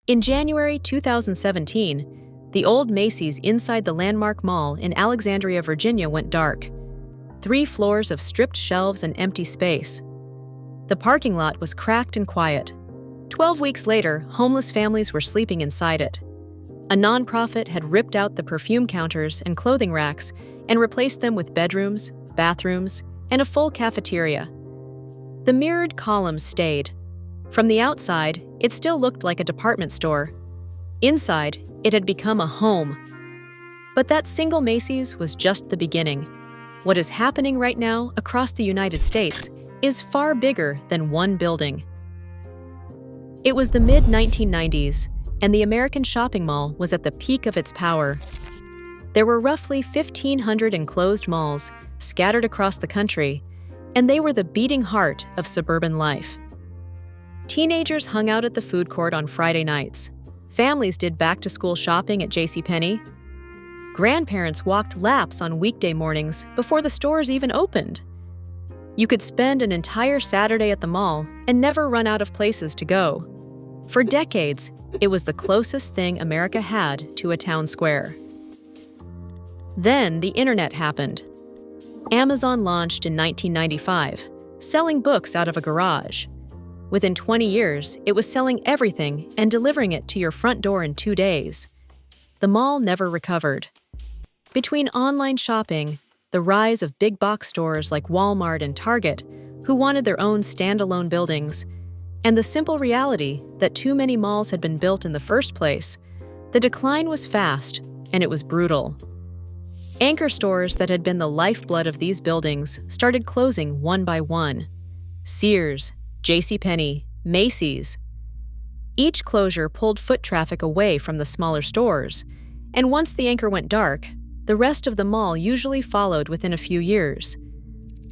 In January 2017, the old Macy's inside the Landmark Mall in Alexandria, Virginia went dark. 3 floors of stripped shelves and empty space. The parking lot was cracked and quiet. 12 weeks later, homeless families were sleeping inside it. A nonprofit had ripped out the perfume counters and clothing racks and replaced them with bedrooms, bathrooms, and a full cafeteria. The mirrored columns stayed. From the outside, it still looked like a department store. Inside, it had become a home. But that single Macy's was just the beginning. What is happening right now across the United States is far bigger than one building. It was the mid-1990s, and the American shopping mall was at the peak of its power. There were roughly 1,500 enclosed malls scattered across the country, and they were the beating heart of suburban life. Teenagers hung out at the food court on Friday nights. Families did back-to-school shopping at JCPenney. Grandparents walked laps on weekday mornings before the stores even opened. You could spend an entire Saturday at the mall and never run out of places to go. For decades, it was the closest thing America had to a town square. Then the internet happened. Amazon launched in 1995, selling books out of a garage. Within 20 years, it was selling everything and delivering it to your front door in 2 days. The mall never recovered. Between online shopping, the rise of big box stores like Walmart and Target, who wanted their own standalone buildings, and the simple reality that too many malls had been built in the first place, the decline was fast and it was brutal. Anchor stores that had been the lifeblood of these buildings started closing one by one. Sears, JCPenney, Macy's. Each closure pulled foot traffic away from the smaller stores, and once the anchor went dark, the rest of the mall usually followed within a few years.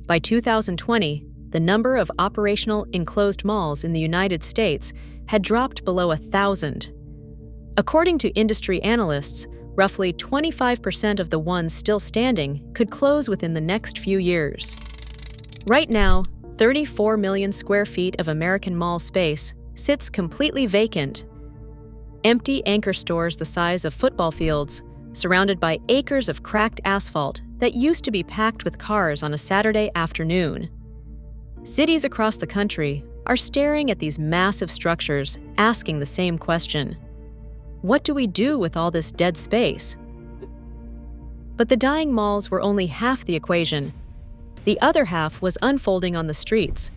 By 2020, the number of operational enclosed malls in the United States had dropped below 1,000. According to industry analysts, roughly 25% of the ones still standing could close within the next few years. Right now, 34 million square feet of American mall space sits completely vacant. Empty anchor stores the size of football fields, surrounded by acres of cracked asphalt that used to be packed with cars on a Saturday afternoon. Cities across the country are staring at these massive structures, asking the same question. What do we do with all this dead space? But the dying malls were only half the equation. The other half was unfolding on the streets.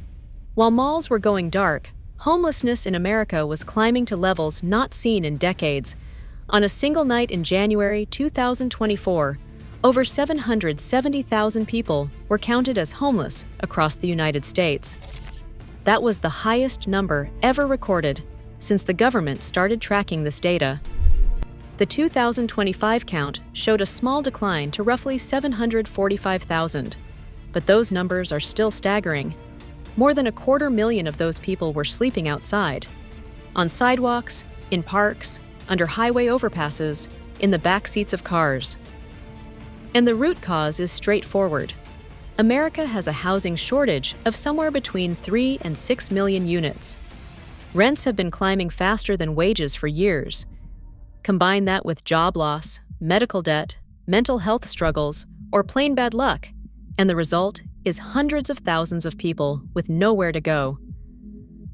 While malls were going dark, homelessness in America was climbing to levels not seen in decades. On a single night in January 2024, over 770,000 people were counted as homeless across the United States. That was the highest number ever recorded since the government started tracking this data. The 2025 count showed a small decline to roughly 745,000. But those numbers are still staggering. More than 250,000 of those people were sleeping outside. On sidewalks, in parks, under highway overpasses, in the back seats of cars. And the root cause is straightforward. America has a housing shortage of somewhere between 3 and 6 million units. Rents have been climbing faster than wages for years. Combine that with job loss, medical debt, mental health struggles, or plain bad luck, and the result is hundreds of thousands of people with nowhere to go.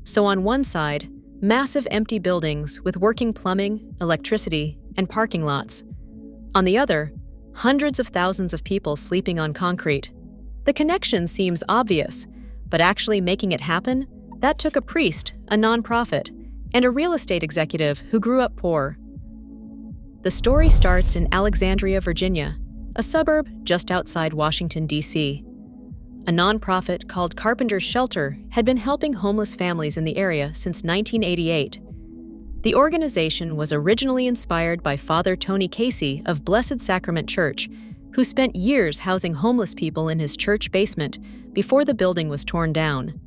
So on one side, massive empty buildings with working plumbing, electricity, and parking lots. On the other, hundreds of thousands of people sleeping on concrete. The connection seems obvious, but actually making it happen, that took a priest, a nonprofit, and a real estate executive who grew up poor. The story starts in Alexandria, Virginia, a suburb just outside Washington, D.C. A nonprofit called Carpenter's Shelter had been helping homeless families in the area since 1988. The organization was originally inspired by Father Tony Casey of Blessed Sacrament Church, who spent years housing homeless people in his church basement before the building was torn down.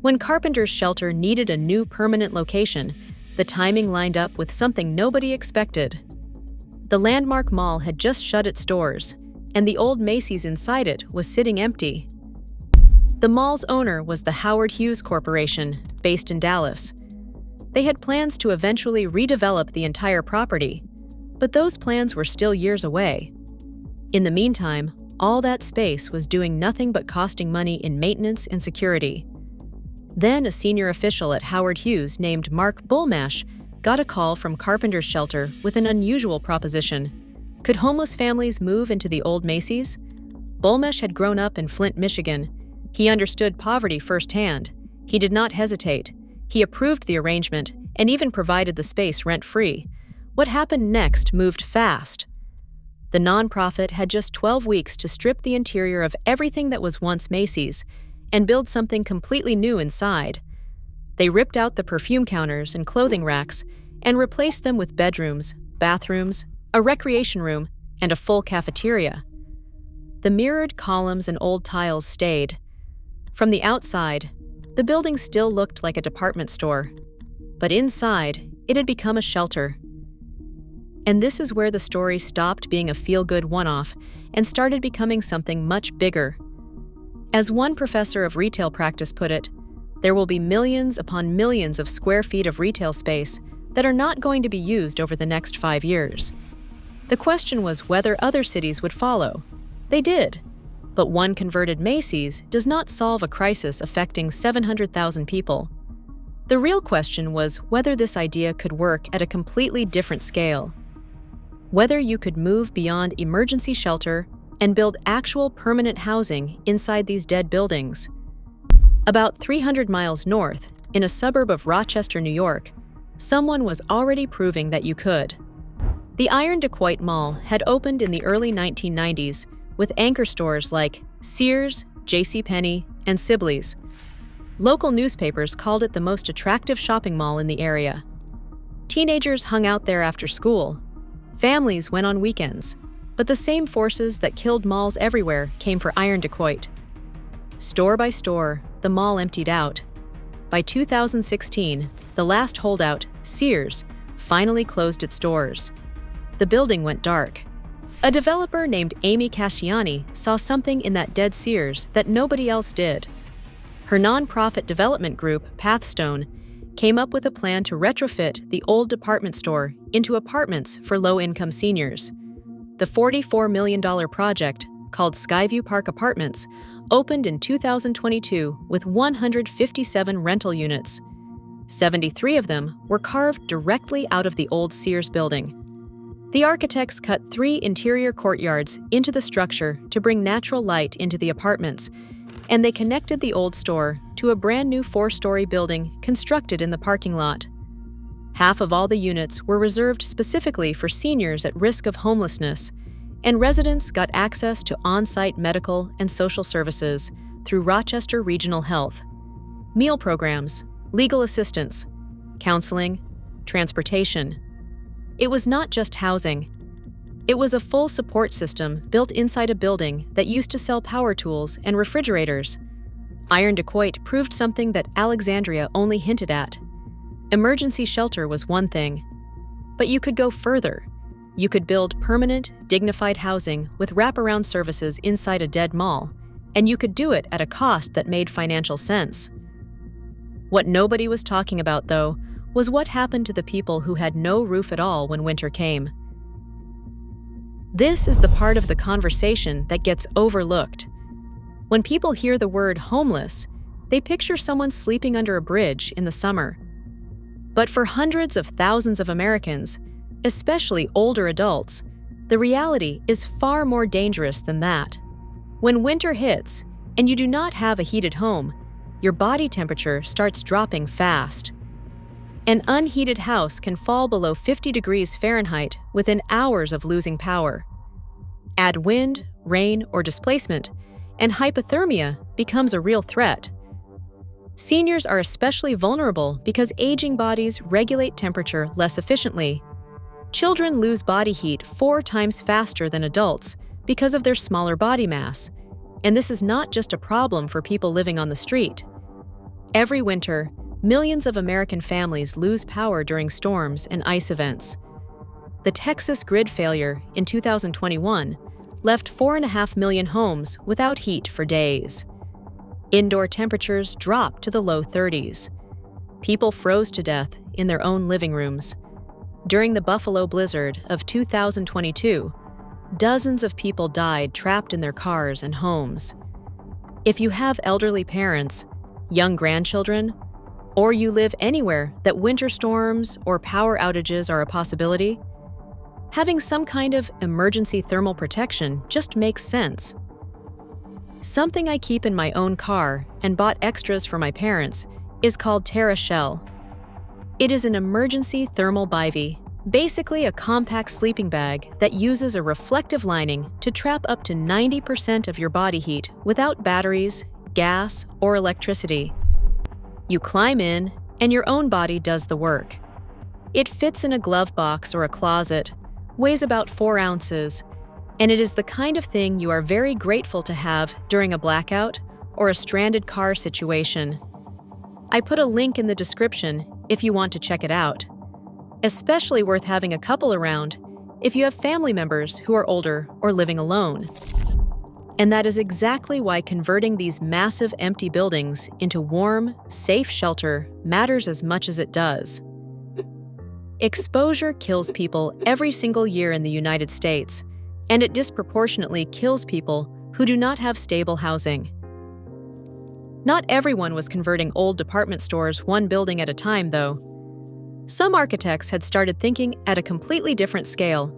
When Carpenter's Shelter needed a new permanent location, the timing lined up with something nobody expected. The Landmark Mall had just shut its doors, and the old Macy's inside it was sitting empty. The mall's owner was the Howard Hughes Corporation, based in Dallas. They had plans to eventually redevelop the entire property, but those plans were still years away. In the meantime, all that space was doing nothing but costing money in maintenance and security. Then a senior official at Howard Hughes named Mark Bullmash got a call from Carpenter's Shelter with an unusual proposition. Could homeless families move into the old Macy's? Bullmash had grown up in Flint, Michigan. He understood poverty firsthand. He did not hesitate. He approved the arrangement and even provided the space rent-free. What happened next moved fast. The nonprofit had just 12 weeks to strip the interior of everything that was once Macy's and build something completely new inside. They ripped out the perfume counters and clothing racks and replaced them with bedrooms, bathrooms, a recreation room, and a full cafeteria. The mirrored columns and old tiles stayed. From the outside, the building still looked like a department store, but inside, it had become a shelter. And this is where the story stopped being a feel-good one-off and started becoming something much bigger. As one professor of retail practice put it, there will be millions upon millions of square feet of retail space that are not going to be used over the next 5 years. The question was whether other cities would follow. They did. But one converted Macy's does not solve a crisis affecting 700,000 people. The real question was whether this idea could work at a completely different scale. Whether you could move beyond emergency shelter and build actual permanent housing inside these dead buildings. About 300 miles north, in a suburb of Rochester, New York, someone was already proving that you could. The Iron Dequoit Mall had opened in the early 1990s with anchor stores like Sears, JCPenney, and Sibley's. Local newspapers called it the most attractive shopping mall in the area. Teenagers hung out there after school. Families went on weekends. But the same forces that killed malls everywhere came for Iron Dequoit. Store by store, the mall emptied out. By 2016, the last holdout, Sears, finally closed its doors. The building went dark. A developer named Amy Casciani saw something in that dead Sears that nobody else did. Her nonprofit development group, Pathstone, came up with a plan to retrofit the old department store into apartments for low-income seniors. The $44 million project, called Skyview Park Apartments, opened in 2022 with 157 rental units. 73 of them were carved directly out of the old Sears building. The architects cut 3 interior courtyards into the structure to bring natural light into the apartments, and they connected the old store to a brand new 4-story building constructed in the parking lot. Half of all the units were reserved specifically for seniors at risk of homelessness, and residents got access to on-site medical and social services through Rochester Regional Health, meal programs, legal assistance, counseling, transportation. It was not just housing. It was a full support system built inside a building that used to sell power tools and refrigerators. Iron Dequoit proved something that Alexandria only hinted at. Emergency shelter was one thing, but you could go further. You could build permanent, dignified housing with wraparound services inside a dead mall, and you could do it at a cost that made financial sense. What nobody was talking about, though, was what happened to the people who had no roof at all when winter came. This is the part of the conversation that gets overlooked. When people hear the word homeless, they picture someone sleeping under a bridge in the summer. But for hundreds of thousands of Americans, especially older adults, the reality is far more dangerous than that. When winter hits and you do not have a heated home, your body temperature starts dropping fast. An unheated house can fall below 50 degrees Fahrenheit within hours of losing power. Add wind, rain, or displacement, and hypothermia becomes a real threat. Seniors are especially vulnerable because aging bodies regulate temperature less efficiently. Children lose body heat 4 times faster than adults because of their smaller body mass, and this is not just a problem for people living on the street. Every winter, millions of American families lose power during storms and ice events. The Texas grid failure in 2021 left 4.5 million homes without heat for days. Indoor temperatures dropped to the low 30s. People froze to death in their own living rooms. During the Buffalo blizzard of 2022, dozens of people died trapped in their cars and homes. If you have elderly parents, young grandchildren, or you live anywhere that winter storms or power outages are a possibility, having some kind of emergency thermal protection just makes sense. Something I keep in my own car and bought extras for my parents is called TerraShell. It is an emergency thermal bivy, basically a compact sleeping bag that uses a reflective lining to trap up to 90% of your body heat without batteries, gas, or electricity. You climb in, and your own body does the work. It fits in a glove box or a closet, weighs about 4 ounces, and it is the kind of thing you are very grateful to have during a blackout or a stranded car situation. I put a link in the description if you want to check it out. Especially worth having a couple around if you have family members who are older or living alone. And that is exactly why converting these massive empty buildings into warm, safe shelter matters as much as it does. Exposure kills people every single year in the United States, and it disproportionately kills people who do not have stable housing. Not everyone was converting old department stores one building at a time, though. Some architects had started thinking at a completely different scale.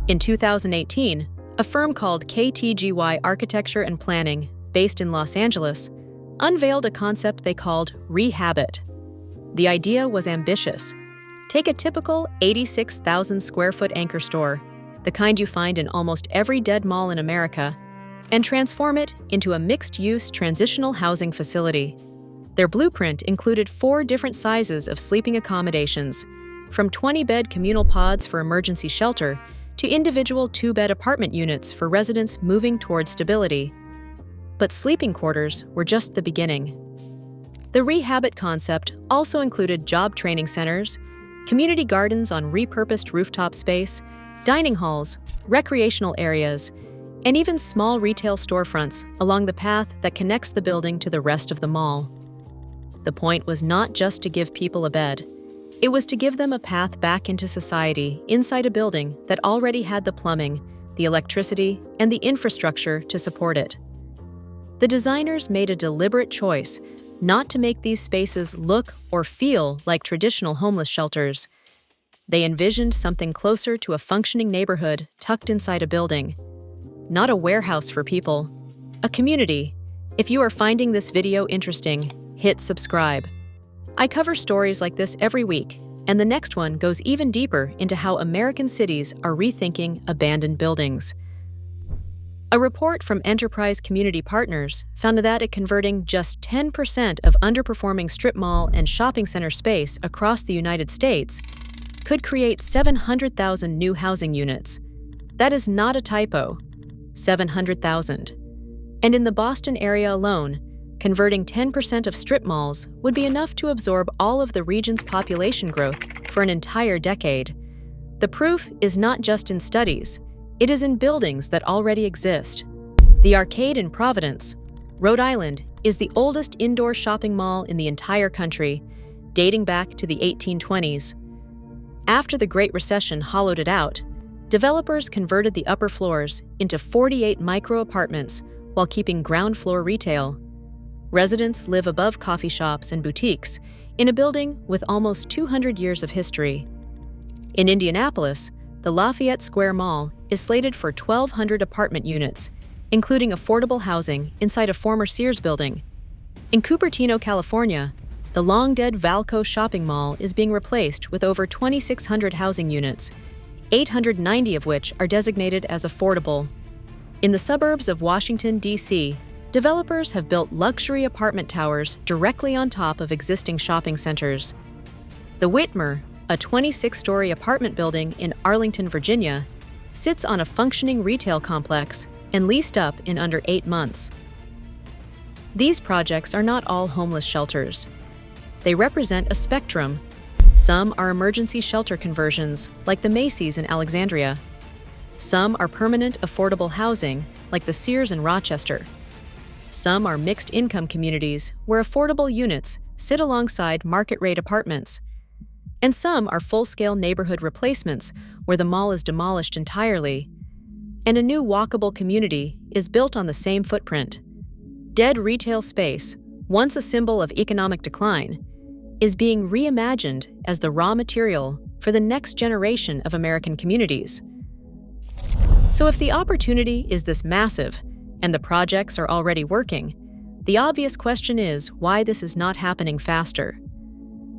In 2018, a firm called KTGY Architecture and Planning, based in Los Angeles, unveiled a concept they called Rehabit. The idea was ambitious. Take a typical 86,000 square foot anchor store, the kind you find in almost every dead mall in America, and transform it into a mixed-use transitional housing facility. Their blueprint included 4 different sizes of sleeping accommodations, from 20-bed communal pods for emergency shelter to individual 2-bed apartment units for residents moving toward stability. But sleeping quarters were just the beginning. The Rehabit concept also included job training centers, community gardens on repurposed rooftop space, dining halls, recreational areas, and even small retail storefronts along the path that connects the building to the rest of the mall. The point was not just to give people a bed. It was to give them a path back into society inside a building that already had the plumbing, the electricity, and the infrastructure to support it. The designers made a deliberate choice not to make these spaces look or feel like traditional homeless shelters. They envisioned something closer to a functioning neighborhood tucked inside a building. Not a warehouse for people, a community. If you are finding this video interesting, hit subscribe. I cover stories like this every week, and the next one goes even deeper into how American cities are rethinking abandoned buildings. A report from Enterprise Community Partners found that at converting just 10% of underperforming strip mall and shopping center space across the United States could create 700,000 new housing units. That is not a typo. 700,000. And in the Boston area alone, converting 10% of strip malls would be enough to absorb all of the region's population growth for an entire decade. The proof is not just in studies, it is in buildings that already exist. The Arcade in Providence, Rhode Island, is the oldest indoor shopping mall in the entire country, dating back to the 1820s. After the Great Recession hollowed it out, developers converted the upper floors into 48 micro-apartments while keeping ground floor retail. Residents live above coffee shops and boutiques in a building with almost 200 years of history. In Indianapolis, the Lafayette Square Mall is slated for 1,200 apartment units, including affordable housing inside a former Sears building. In Cupertino, California, the long-dead Valco shopping mall is being replaced with over 2,600 housing units, 890 of which are designated as affordable. In the suburbs of Washington, D.C., developers have built luxury apartment towers directly on top of existing shopping centers. The Whitmer, a 26-story apartment building in Arlington, Virginia, sits on a functioning retail complex and leased up in under 8 months. These projects are not all homeless shelters. They represent a spectrum. Some are emergency shelter conversions, like the Macy's in Alexandria. Some are permanent affordable housing, like the Sears in Rochester. Some are mixed-income communities where affordable units sit alongside market-rate apartments. And some are full-scale neighborhood replacements where the mall is demolished entirely, and a new walkable community is built on the same footprint. Dead retail space, once a symbol of economic decline, is being reimagined as the raw material for the next generation of American communities. So if the opportunity is this massive, and the projects are already working, the obvious question is why this is not happening faster.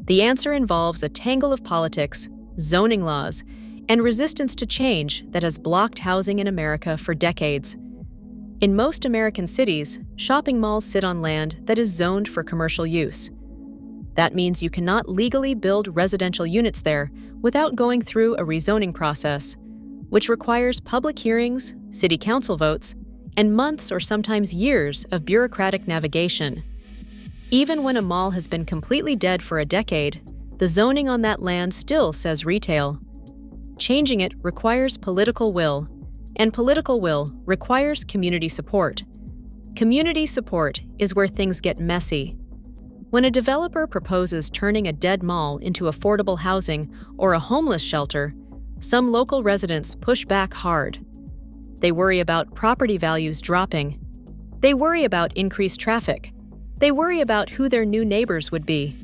The answer involves a tangle of politics, zoning laws, and resistance to change that has blocked housing in America for decades. In most American cities, shopping malls sit on land that is zoned for commercial use. That means you cannot legally build residential units there without going through a rezoning process, which requires public hearings, city council votes, and months or sometimes years of bureaucratic navigation. Even when a mall has been completely dead for a decade, the zoning on that land still says retail. Changing it requires political will, and political will requires community support. Community support is where things get messy. When a developer proposes turning a dead mall into affordable housing or a homeless shelter, some local residents push back hard. They worry about property values dropping. They worry about increased traffic. They worry about who their new neighbors would be.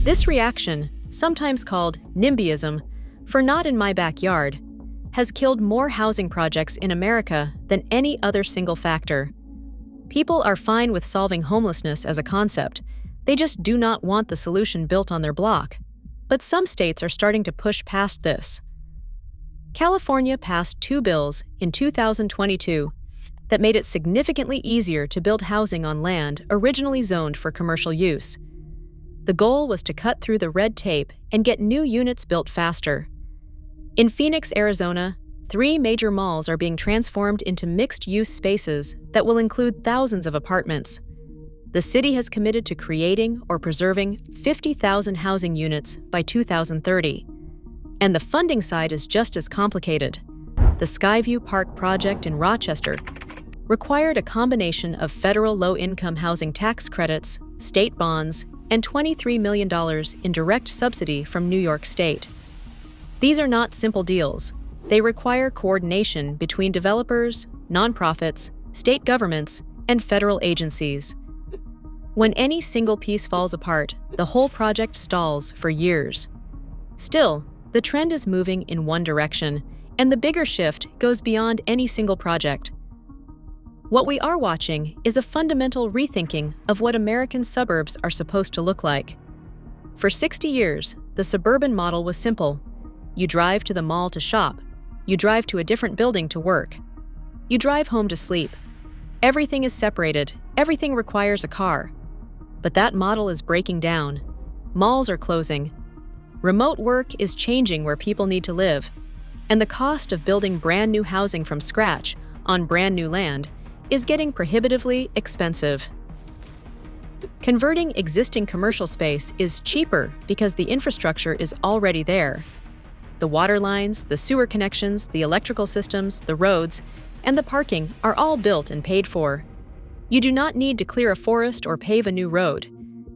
This reaction, sometimes called NIMBYism, for not in my backyard, has killed more housing projects in America than any other single factor. People are fine with solving homelessness as a concept. They just do not want the solution built on their block. But some states are starting to push past this. California passed 2 bills in 2022 that made it significantly easier to build housing on land originally zoned for commercial use. The goal was to cut through the red tape and get new units built faster. In Phoenix, Arizona, 3 major malls are being transformed into mixed-use spaces that will include thousands of apartments. The city has committed to creating or preserving 50,000 housing units by 2030. And the funding side is just as complicated. The Skyview Park project in Rochester required a combination of federal low-income housing tax credits, state bonds, and $23 million in direct subsidy from New York State. These are not simple deals. They require coordination between developers, nonprofits, state governments, and federal agencies. When any single piece falls apart, the whole project stalls for years. Still, the trend is moving in one direction, and the bigger shift goes beyond any single project. What we are watching is a fundamental rethinking of what American suburbs are supposed to look like. For 60 years, the suburban model was simple. You drive to the mall to shop. You drive to a different building to work. You drive home to sleep. Everything is separated. Everything requires a car. But that model is breaking down. Malls are closing. Remote work is changing where people need to live. And the cost of building brand new housing from scratch on brand new land is getting prohibitively expensive. Converting existing commercial space is cheaper because the infrastructure is already there. The water lines, the sewer connections, the electrical systems, the roads, and the parking are all built and paid for. You do not need to clear a forest or pave a new road.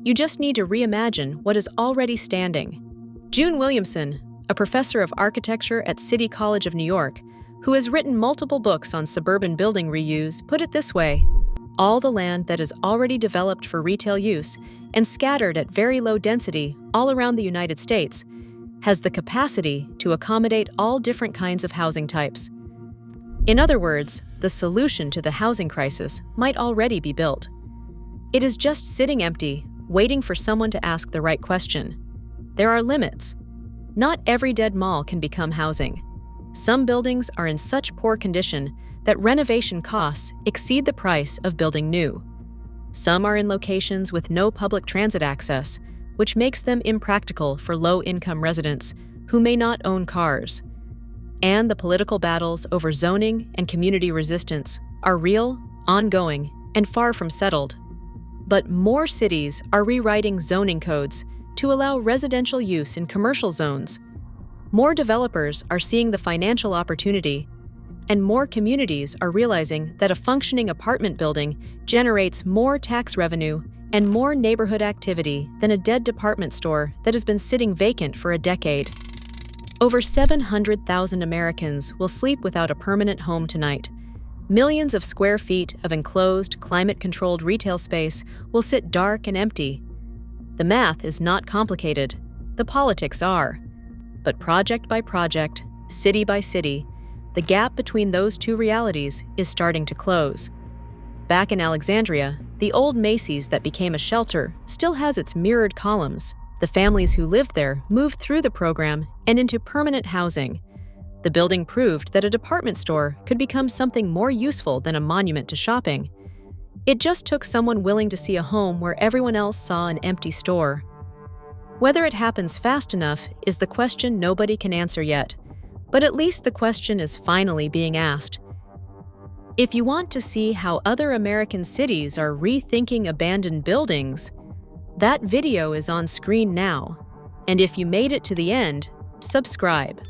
You just need to reimagine what is already standing. June Williamson, a professor of architecture at City College of New York, who has written multiple books on suburban building reuse, put it this way: all the land that is already developed for retail use and scattered at very low density all around the United States has the capacity to accommodate all different kinds of housing types. In other words, the solution to the housing crisis might already be built. It is just sitting empty, waiting for someone to ask the right question. There are limits. Not every dead mall can become housing. Some buildings are in such poor condition that renovation costs exceed the price of building new. Some are in locations with no public transit access, which makes them impractical for low-income residents who may not own cars. And the political battles over zoning and community resistance are real, ongoing, and far from settled. But more cities are rewriting zoning codes to allow residential use in commercial zones. More developers are seeing the financial opportunity, and more communities are realizing that a functioning apartment building generates more tax revenue and more neighborhood activity than a dead department store that has been sitting vacant for a decade. Over 700,000 Americans will sleep without a permanent home tonight. Millions of square feet of enclosed, climate-controlled retail space will sit dark and empty. The math is not complicated. The politics are. But project by project, city by city, the gap between those two realities is starting to close. Back in Alexandria, the old Macy's that became a shelter still has its mirrored columns. The families who lived there moved through the program and into permanent housing. The building proved that a department store could become something more useful than a monument to shopping. It just took someone willing to see a home where everyone else saw an empty store. Whether it happens fast enough is the question nobody can answer yet, but at least the question is finally being asked. If you want to see how other American cities are rethinking abandoned buildings, that video is on screen now. And if you made it to the end, subscribe.